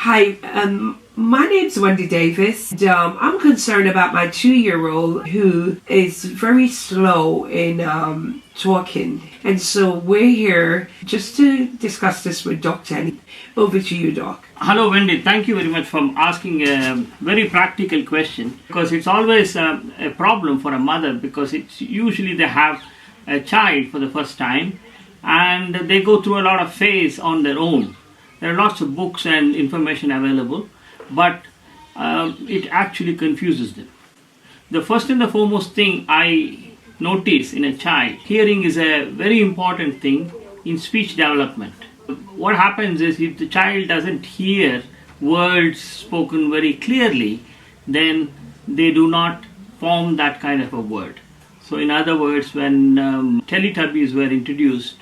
Hi, my name's Wendy Davis. And, I'm concerned about my 2-year-old who is very slow in talking. And so we're here just to discuss this with Dr. Annie. Over to you, Doc. Hello, Wendy. Thank you very much for asking a very practical question, because it's always a problem for a mother, because it's usually they have a child for the first time and they go through a lot of phase on their own. There are lots of books and information available, but it actually confuses them. The first and the foremost thing I notice in a child, hearing is a very important thing in speech development. What happens is, if the child doesn't hear words spoken very clearly, then they do not form that kind of a word. So in other words, when Teletubbies were introduced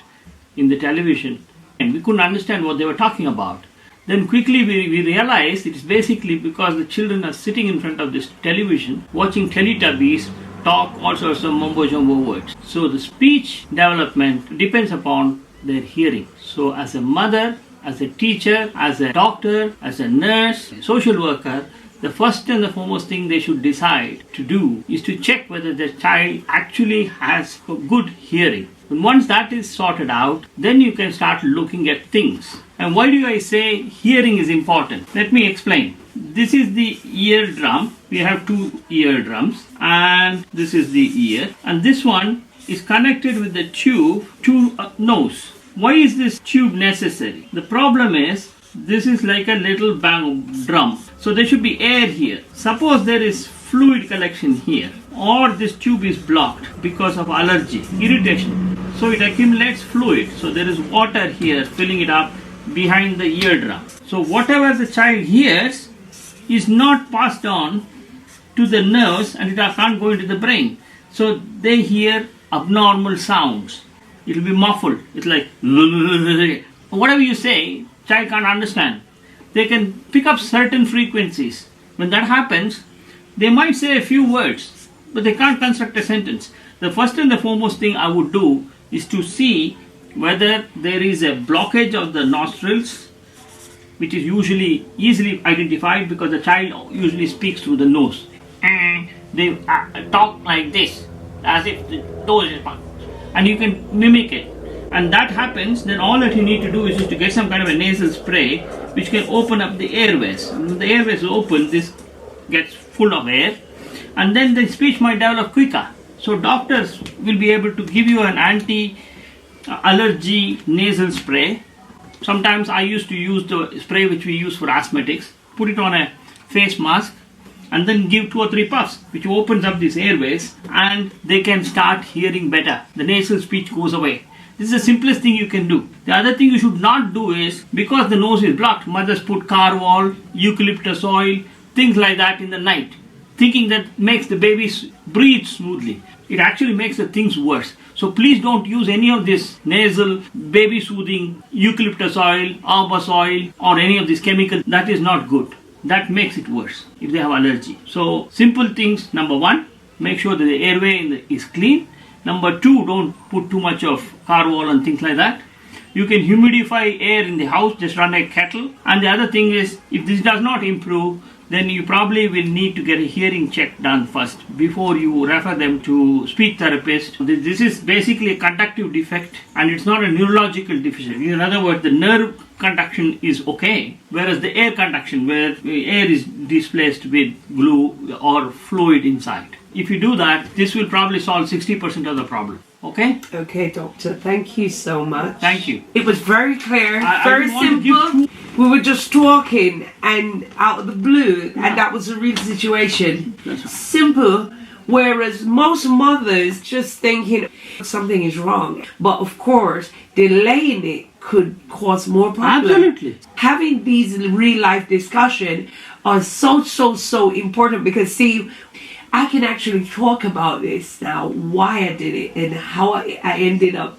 in the television, and we couldn't understand what they were talking about, then quickly we realized it's basically because the children are sitting in front of this television watching Teletubbies talk all sorts of mumbo jumbo words. So the speech development depends upon their hearing. So as a mother, as a teacher, as a doctor, as a nurse, a social worker, the first and the foremost thing they should decide to do is to check whether the child actually has a good hearing. And once that is sorted out, then you can start looking at things. And why do I say hearing is important? Let me explain. This is the eardrum. We have 2 eardrums, and this is the ear, and this one is connected with the tube to a nose. Why is this tube necessary? The problem is, this is like a little drum. So there should be air here. Suppose there is fluid collection here, or this tube is blocked because of allergy, irritation. So it accumulates fluid. So there is water here filling it up behind the eardrum. So whatever the child hears is not passed on to the nerves, and it can't go into the brain. So they hear abnormal sounds. It will be muffled. It's like whatever you say, child can't understand. They can pick up certain frequencies. When that happens, they might say a few words, but they can't construct a sentence. The first and the foremost thing I would do is to see whether there is a blockage of the nostrils, which is usually easily identified because the child usually speaks through the nose. And they talk like this, as if the nose is blocked. And you can mimic it. And that happens, then all that you need to do is just to get some kind of a nasal spray which can open up the airways. And when the airways are open, this gets full of air, and then the speech might develop quicker. So doctors will be able to give you an anti-allergy nasal spray. Sometimes I used to use the spray which we use for asthmatics, put it on a face mask, and then give 2 or 3 puffs, which opens up these airways, and they can start hearing better. The nasal speech goes away. This is the simplest thing you can do. The other thing you should not do is, because the nose is blocked, mothers put car wall, eucalyptus oil, things like that in the night, thinking that makes the baby breathe smoothly. It actually makes the things worse. So please don't use any of this nasal, baby soothing, eucalyptus oil, arbus oil, or any of this chemical. That is not good. That makes it worse if they have allergy. So simple things. Number 1, make sure that the airway is clean. Number 2, don't put too much of car wall and things like that. You can humidify air in the house, just run a kettle. And the other thing is, if this does not improve, then you probably will need to get a hearing check done first before you refer them to speech therapist. This is basically a conductive defect, and it's not a neurological deficiency. In other words, the nerve conduction is okay, whereas the air conduction, where air is displaced with glue or fluid inside. If you do that, this will probably solve 60% of the problem. Okay? Okay, doctor. Thank you so much. Thank you. It was very clear, very simple. We were just talking and out of the blue, and that was a real situation. Simple, whereas most mothers just thinking something is wrong. But of course, delaying it could cause more problems. Absolutely. Having these real life discussions are so important, because see, I can actually talk about this now, why I did it and how I ended up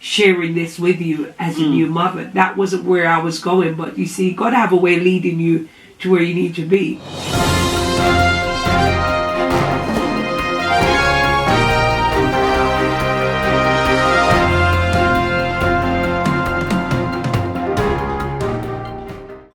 sharing this with you as a new mother. That wasn't where I was going, but you see, God have a way leading you to where you need to be.